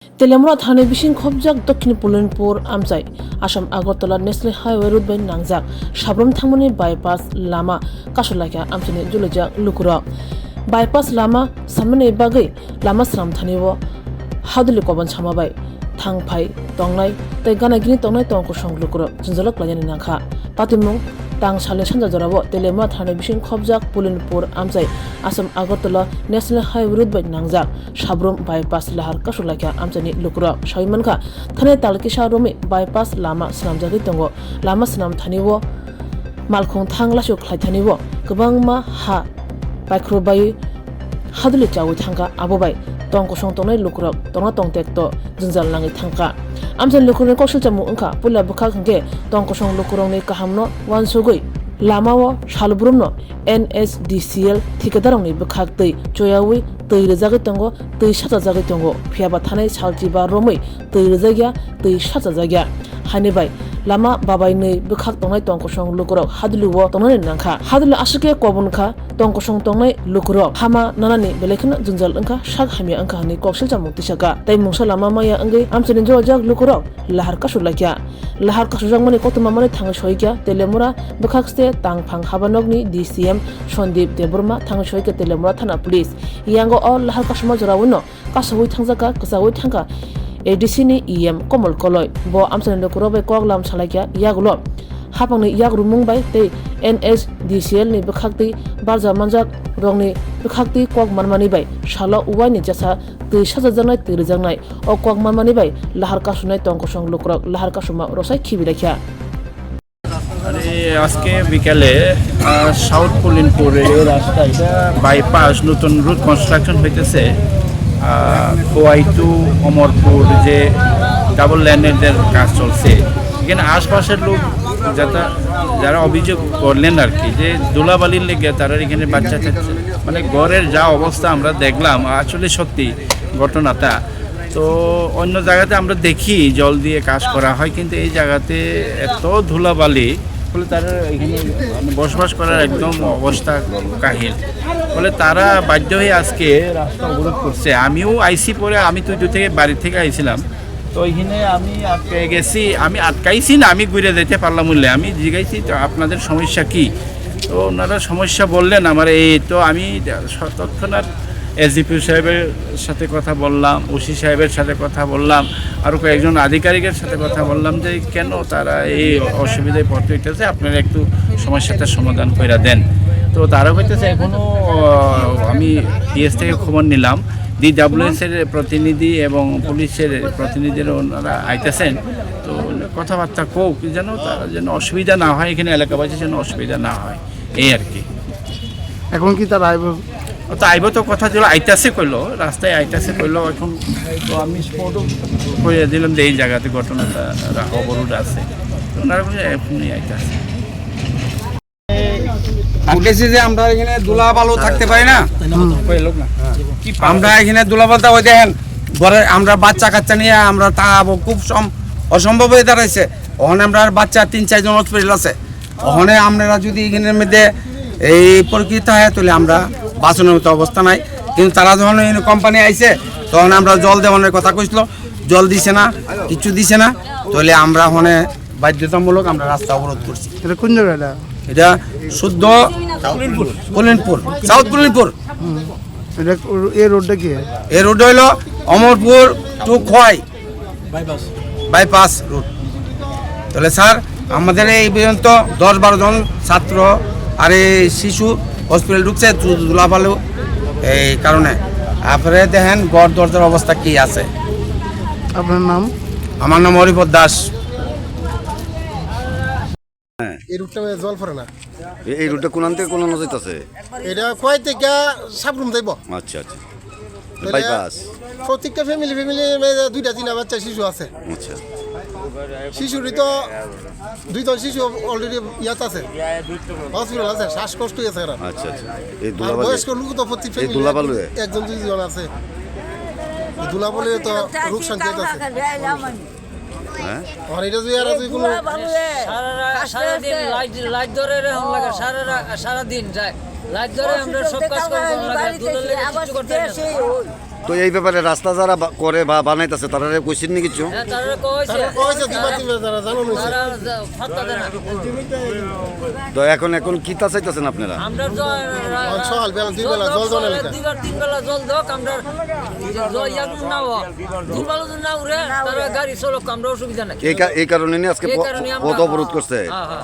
তেলেমুরা থানায় বিশিং খবজাক দক্ষিণ পুলনপুর আমজাই Assam Agartala national highway route বাই নাংজাক সাব্রম থাंगमोननि বাইপাস লামা কাসुलाखिया আমচিनि जुलुजाक लुकुराव বাইপাস लामा सामने बागै लामा स्राम थानिबो हादुलि कबन सामाबाय थांफाय तंनाय तै गानागिनि तंनाय तंको संलुकुर जुनजलक लायनि नाखा पातिमुं तां साले सानजा जराबो तेलेमुरा थानाय बिसिं खबजाक पुलनपुर আমজাই Assam Agartala national highway route बाय नांजाक साब्रम বাইপাস लाहार कासुलाखिया আমচিनि लुकुराव सायमनखा थानाय तालकिसा रोमि বাইপাস लामा स्नामजागै दंगो लामा स्नाम थानिबो मालखं थांलासु ख्लायथानिबो गोबांमा हा बायख्रुबाय हादुलि चावै थांगा आबोबाय तंको सं तंनाय लुकुराव तंना तंतेक तो जुनजाल नाङै थांगा আমজাन लुकुरनि कौशल जामु अंखा पुला बुखा खंगे तंको सं लुकुरावनि काहामनो वानसुगै लामाव सालब्रुमनो NSDCL ठिकेदारनि बुखाक दै चयावै दै रोजागै दंगो दै साजाजागै दंगो फियाबा थानाय सालजिबा रोमै दै रोजागिया दै साजाजागिया हानिबाय लामा बाबायनै बुखाक तंनाय तंको सं लुकुराव हादुलुवो तंनानै नांखा हादुलु आसुके कबनखा तंको सं तंनाय लुकुराव हामा नानानि बेलेखनो जुनजाल अंखा साग हामिया अंखा नि कौशल जामु तिसाका तै मुंसा लामा माया अंगै আমচিनि जजाक लुकुराव लाहार कासुलाखिया माने कतमा माने थाङै सयगिया तेलेमुरा बुखाकस्ते तांफां हाबानगनि DCM सन्दीप देबरमा थाङै सयगिया तेलेमुरा थाना पुलिस यांगो अ लाहार कासुमा जरावनो कासुवै थांजाका कसावै थांगा ADC-नि EM कमल कलय बो আমচিनि लुकुराव बाय कगलाम सालाकिया यागुलो हापांनि यागरु मुंबाय तै NSDCL नि बुखाकतै बारजा मानजाक रंनि बुखाकतै कग मानमानि बाय साला उवाइनि जासा दै साजाजानाय दै रोजांनाय अ कग मानमानि बाय लाहार कासुनाय तंको सं लुकुराव लाहार कासुमा रसाय खिबिराखिया আজকে বিকেলে সাউথ পুলিনপুর এই রাস্তা এটা বাইপাস নতুন রুট কনস্ট্রাকশন হইতেছে খোয়াই টু অমরপুর যে ডাবল লেনের কাজ চলছে এখানে আশপাশের লোক যারা অভিযোগ করলেন আর কি যে ধুলাবালির লেগে তারা এখানে বাচ্চা থাকছে মানে ঘরের যা অবস্থা আমরা দেখলাম আসলে সত্যি ঘটনাটা তো অন্য জায়গাতে আমরা দেখি জল দিয়ে কাজ করা হয় কিন্তু এই জায়গাতে এত ধুলাবালি ফলে তারা এখানে বসবাস করার একদম অবস্থা কাহিল ফলে তারা বাধ্য হয়ে আজকে রাস্তা অবরোধ করছে আমিও আইসি পরে আমি তুই থেকে বাড়ি থেকে আইছিলাম তো এখানে আমি আটকে গেছি আমি আটকাইছি না আমি ঘুরে যেতে পারলাম বললে আমি জিজ্ঞাসি তো আপনাদের সমস্যা কি তো ওনারা সমস্যা বললেন আমার এই তো আমি তৎক্ষণাৎ SDP সাহেবের সাথে কথা বললাম ওসি সাহেবের সাথে কথা বললাম আর কয়েকজন আধিকারিকের সাথে কথা বললাম যে কেন তারা এই অসুবিধায় পড়তে হইতেছে আপনারা একটু সমস্যাটা সমাধান করে দেন তো তারা হইতেছে এখনও আমি PS থেকে খবর নিলাম DWS এর প্রতিনিধি এবং পুলিশের প্রতিনিধিরা ওনারা আইতেছেন তো কথাবার্তা কোক যেন তারা যেন অসুবিধা না হয় এখানে এলাকাবাসীর যেন অসুবিধা না হয় এই আর কি এখন কি তারা তো আইব তো কথা ছিল আইতাছে কইলো রাস্তায় আইতাছে কইলো এখন তো আমি স্পটও করে দিলাম যে এই জায়গাতে ঘটনাটা অবরোধ আছে ওনারা এখনই আইতাছে আনকেছি যে আমরা এখানে দুলাবালু থাকতে পারি না আমরা এখানে দুলাবালটা ওই দেখেন ঘরে আমরা বাচ্চা কাচ্চা নিয়ে আমরা তাকাবো খুব অসম্ভব হয়ে দাঁড়াইছে ওখানে আমরা বাচ্চা 3-4 জন হসপিটাল আছে ওখানে আপনারা যদি এখানের মধ্যে এই প্রকৃত হয় তাহলে আমরা বাঁচানোর মতো অবস্থা নাই কিন্তু তারা যখন কোম্পানি আইছে তখন আমরা জল দেওয়ানোর কথা কইছিল জল দিছে না কিছু দিছে না তাহলে আমরা ওখানে বাধ্যতামূলক আমরা রাস্তা অবরোধ করছি এটা কোন জায়গা এটা শুদ্ধ পুলিনপুর সাউথ পুলিনপুর এটা এই রোডটা কি এই রোড হইল Amarpur to Khowai bypass road তাহলে স্যার আমাদের এই পর্যন্ত 10-12 জন ছাত্র আর এই শিশু হসপিটাল ঢুকছে ধুলাবালু এই কারণে আপনারা দেখেন গড় দরজার অবস্থা কি আছে আপনার নাম আমার নাম হরিপদ দাস এই রুটটা জল পড়ে না এই রুটটা কোন থেকে কোন যাইতাছে এটা কয় থেকে সাবরুম যাইব আচ্ছা আচ্ছা বাইপাস প্রত্যেকটা ফ্যামিলি দুইটা তিনটা বাচ্চা শিশু আছে আচ্ছা শিশুরই তো 2জন শিশু অলরেডি ইয়াত আছে হসপিটাল আছে শ্বাসকষ্ট হয়েছে এরা আচ্ছা আচ্ছা এই আর দুলাবালি বয়স্ক লোক তো প্রত্যেক এই দুলাবালু একজন 2জন আছে দুলাবালু তো রোগ শান্তি আছে হ্যাঁ আর এটা যদি আর কোনো সারাদিন লাইট ধরে এরকম লাগে সারাদিন যায় লাইট ধরে আমরা সব কাজ করবো লাগে দুটো লেগে কিছু করতে তো এই ব্যাপারে রাস্তা যারা করে বা বানাইতেছে তারা কইছেন নি কিছু? হ্যাঁ, তারা কইছে তারা কয়েছে দুবার তিনবার তারা জানো নিছে তারা ফাত্তা দেয় না। তো এখন কি তা চাইতেছেন আপনারা? আমরা সকাল বেলা দুই বেলা জল জল এলাকা দুইবার তিন বেলা জল দোক আমরা না হোক তিন বেলা যদি না উড়ে তারা গাড়ি চলক আমরা অসুবিধা নাই। এই কারণে নিয়ে আজকে এই কারণে আমরা- পথ অবরোধ করছে। হ্যাঁ, হ্যাঁ।